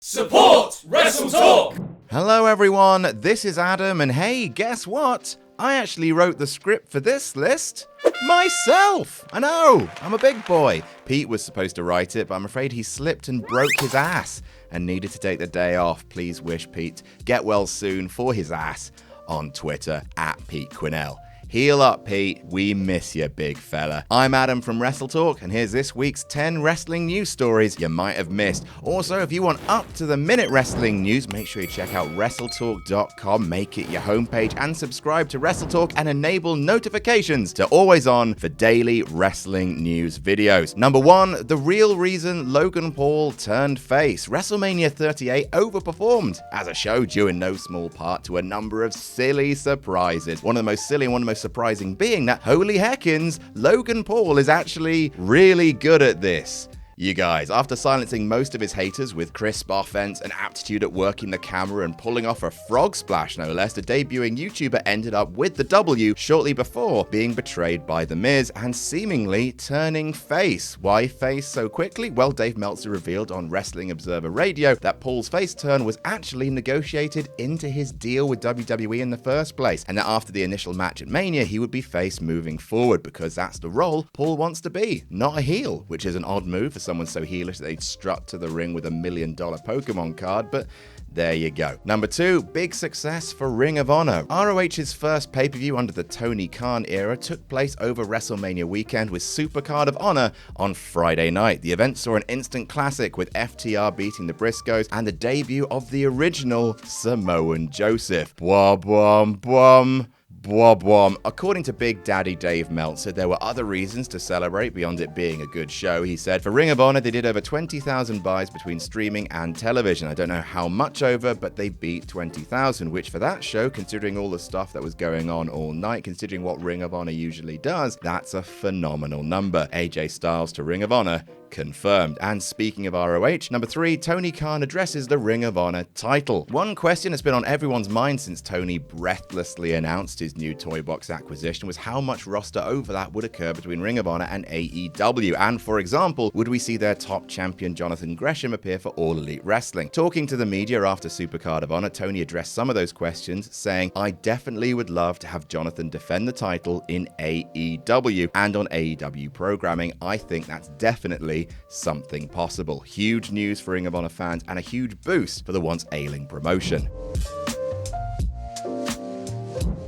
Support WrestleTalk! Hello everyone, this is Adam, and hey, guess what? I actually wrote the script for this list myself. I know, I'm a big boy. Pete was supposed to write it, but I'm afraid he slipped and broke his ass and needed to take the day off. Please wish Pete get well soon for his ass on Twitter at Pete Quinnell. Heal up, Pete. We miss you, big fella. I'm Adam from WrestleTalk, and here's this week's 10 wrestling news stories you might have missed. Also, if you want up-to-the-minute wrestling news, make sure you check out WrestleTalk.com, make it your homepage, and subscribe to WrestleTalk and enable notifications to always on for daily wrestling news videos. Number 1, the real reason Logan Paul turned face. WrestleMania 38 overperformed as a show due in no small part to a number of silly surprises. One of the most silly and one of the most surprising being that, holy heckins, Logan Paul is actually really good at this. You guys, after silencing most of his haters with crisp offense and aptitude at working the camera and pulling off a frog splash no less, the debuting YouTuber ended up with the W shortly before being betrayed by The Miz and seemingly turning face. Why face so quickly? Well, Dave Meltzer revealed on Wrestling Observer Radio that Paul's face turn was actually negotiated into his deal with WWE in the first place, and that after the initial match at Mania, he would be face moving forward because that's the role Paul wants to be, not a heel, which is an odd move for someone so heelish that they'd strut to the ring with $1 million Pokemon card, but there you go. Number 2, big success for Ring of Honor. ROH's first pay-per-view under the Tony Khan era took place over WrestleMania weekend with Supercard of Honor on Friday night. The event saw an instant classic with FTR beating the Briscoes and the debut of the original Samoan Joseph. Bwah, bwah, bwah. Bwah, bwah. According to Big Daddy Dave Meltzer, there were other reasons to celebrate beyond it being a good show. He said, for Ring of Honor, they did over 20,000 buys between streaming and television. I don't know how much over, but they beat 20,000, which for that show, considering all the stuff that was going on all night, considering what Ring of Honor usually does, that's a phenomenal number. AJ Styles to Ring of Honor confirmed. And speaking of ROH, number 3, Tony Khan addresses the Ring of Honor title. One question that's been on everyone's mind since Tony breathlessly announced his new Toy Box acquisition was how much roster overlap would occur between Ring of Honor and AEW. And for example, would we see their top champion Jonathan Gresham appear for All Elite Wrestling? Talking to the media after Supercard of Honor, Tony addressed some of those questions, saying, I definitely would love to have Jonathan defend the title in AEW and on AEW programming. I think that's definitely something possible. Huge news for Ring of Honor fans and a huge boost for the once ailing promotion.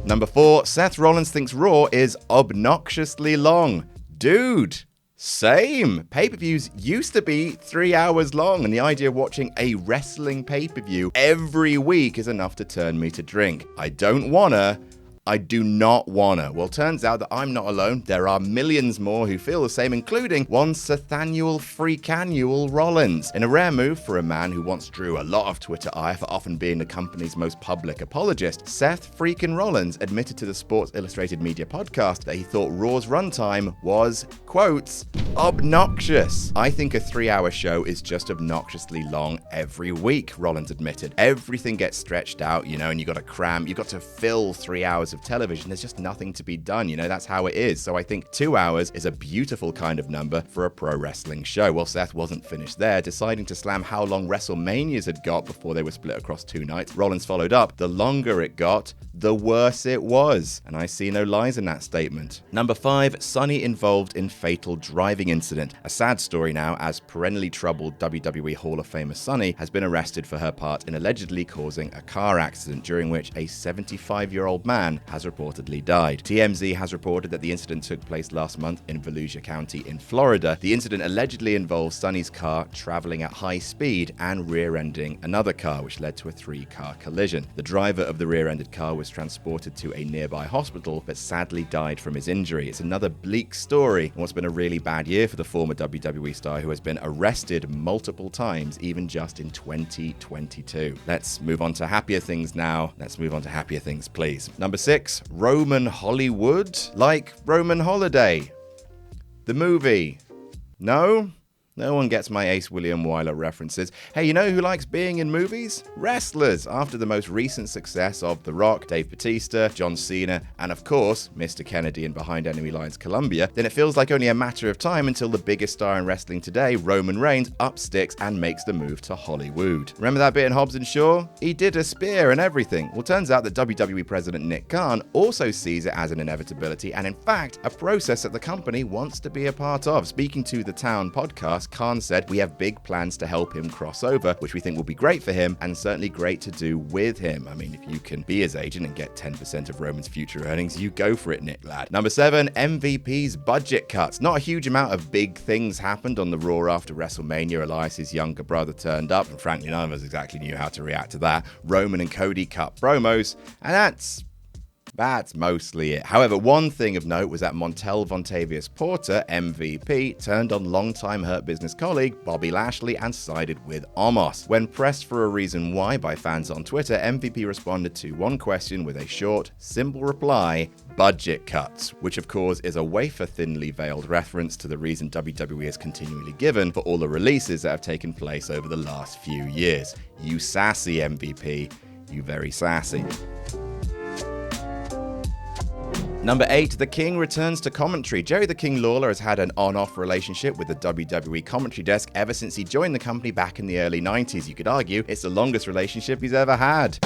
Number 4, Seth Rollins thinks Raw is obnoxiously long. Dude, same. Pay-per-views used to be 3 hours long, and the idea of watching a wrestling pay-per-view every week is enough to turn me to drink. I do not wanna. Well, turns out that I'm not alone. There are millions more who feel the same, including one Sethanual Freakannual Rollins. In a rare move for a man who once drew a lot of Twitter ire for often being the company's most public apologist, Seth freaking Rollins admitted to the Sports Illustrated Media podcast that he thought Raw's runtime was, quotes, obnoxious. I think a 3-hour show is just obnoxiously long every week, Rollins admitted. Everything gets stretched out, and you got to cram, you got to fill 3 hours of television. There's just nothing to be done, that's how it is. So I think 2 hours is a beautiful kind of number for a pro wrestling show. Well, Seth wasn't finished there, deciding to slam how long WrestleManias had got before they were split across 2 nights. Rollins followed up, the longer it got, the worse it was. And I see no lies in that statement. Number 5, Sonny involved in fatal driving incident. A sad story now, as perennially troubled WWE Hall of Famer Sonny has been arrested for her part in allegedly causing a car accident during which a 75-year-old man has reportedly died. TMZ has reported that the incident took place last month in Volusia County in Florida. The incident allegedly involves Sonny's car traveling at high speed and rear-ending another car, which led to a 3-car collision. The driver of the rear-ended car was transported to a nearby hospital, but sadly died from his injury. It's another bleak story in what's been a really bad year for the former WWE star who has been arrested multiple times, even just in 2022. Let's move on to happier things now. Let's move on to happier things, please. Number 6, Roman Hollywood, like Roman Holiday. The movie. No? No one gets my Ace William Wyler references. Hey, you know who likes being in movies? Wrestlers. After the most recent success of The Rock, Dave Bautista, John Cena, and of course, Mr. Kennedy in Behind Enemy Lines Columbia, then it feels like only a matter of time until the biggest star in wrestling today, Roman Reigns, up sticks and makes the move to Hollywood. Remember that bit in Hobbs and Shaw? He did a spear and everything. Well, turns out that WWE President Nick Khan also sees it as an inevitability and in fact, a process that the company wants to be a part of. Speaking to The Town podcast, Khan said, "We have big plans to help him cross over, which we think will be great for him and certainly great to do with him." I mean, if you can be his agent and get 10% of Roman's future earnings, you go for it, Nick lad. Number 7, MVP's budget cuts. Not a huge amount of big things happened on the Raw after WrestleMania. Elias's younger brother turned up, and frankly, none of us exactly knew how to react to that. Roman and Cody cut promos, and that's mostly it. However, one thing of note was that Montel Vontavious Porter, MVP, turned on longtime Hurt Business colleague Bobby Lashley and sided with Omos. When pressed for a reason why by fans on Twitter, MVP responded to one question with a short, simple reply: budget cuts, which of course is a wafer thinly veiled reference to the reason WWE has continually given for all the releases that have taken place over the last few years. You sassy MVP, you very sassy. Number 8, The King returns to commentary. Jerry the King Lawler has had an on-off relationship with the WWE commentary desk ever since he joined the company back in the early 90s. You could argue it's the longest relationship he's ever had.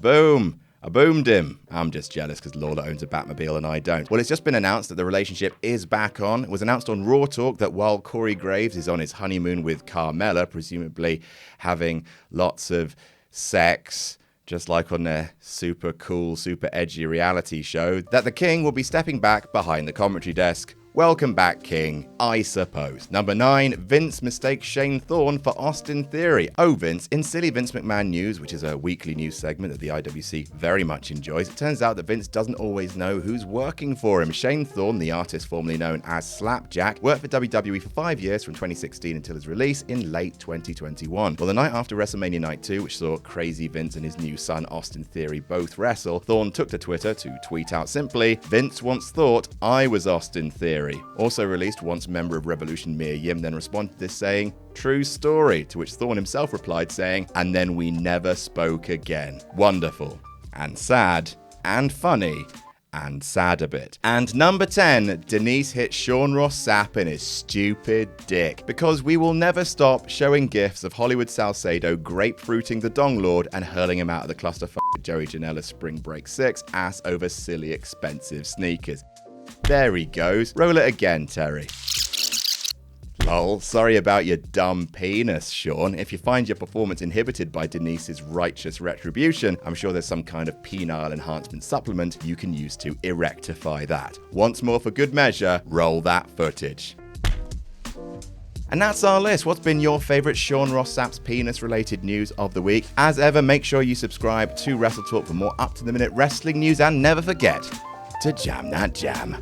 Boom. I boomed him. I'm just jealous because Lawler owns a Batmobile and I don't. Well, it's just been announced that the relationship is back on. It was announced on Raw Talk that while Corey Graves is on his honeymoon with Carmella, presumably having lots of sex, just like on their super cool, super edgy reality show, that the King will be stepping back behind the commentary desk. Welcome back, King, I suppose. Number 9, Vince mistakes Shane Thorne for Austin Theory. Oh, Vince, in Silly Vince McMahon News, which is a weekly news segment that the IWC very much enjoys, it turns out that Vince doesn't always know who's working for him. Shane Thorne, the artist formerly known as Slapjack, worked for WWE for 5 years from 2016 until his release in late 2021. Well, the night after WrestleMania Night 2, which saw Crazy Vince and his new son Austin Theory both wrestle, Thorne took to Twitter to tweet out simply, "Vince once thought I was Austin Theory." Also released once member of Revolution Mia Yim then responded to this saying, "True story," to which Thorne himself replied saying, "And then we never spoke again." Wonderful. And sad. And funny. And sad a bit. And number 10, Denise hit Sean Ross Sapp in his stupid dick. Because we will never stop showing gifs of Hollywood Salcedo grapefruiting the Dong Lord and hurling him out of the clusterfuck at Joey Janela's Spring Break 6 ass over silly expensive sneakers. There he goes. Roll it again, Terry. Lol, sorry about your dumb penis, Sean. If you find your performance inhibited by Denise's righteous retribution, I'm sure there's some kind of penile enhancement supplement you can use to erectify that. Once more for good measure, roll that footage. And that's our list. What's been your favourite Sean Ross Sapp's penis-related news of the week? As ever, make sure you subscribe to WrestleTalk for more up-to-the-minute wrestling news and never forget to jam that jam.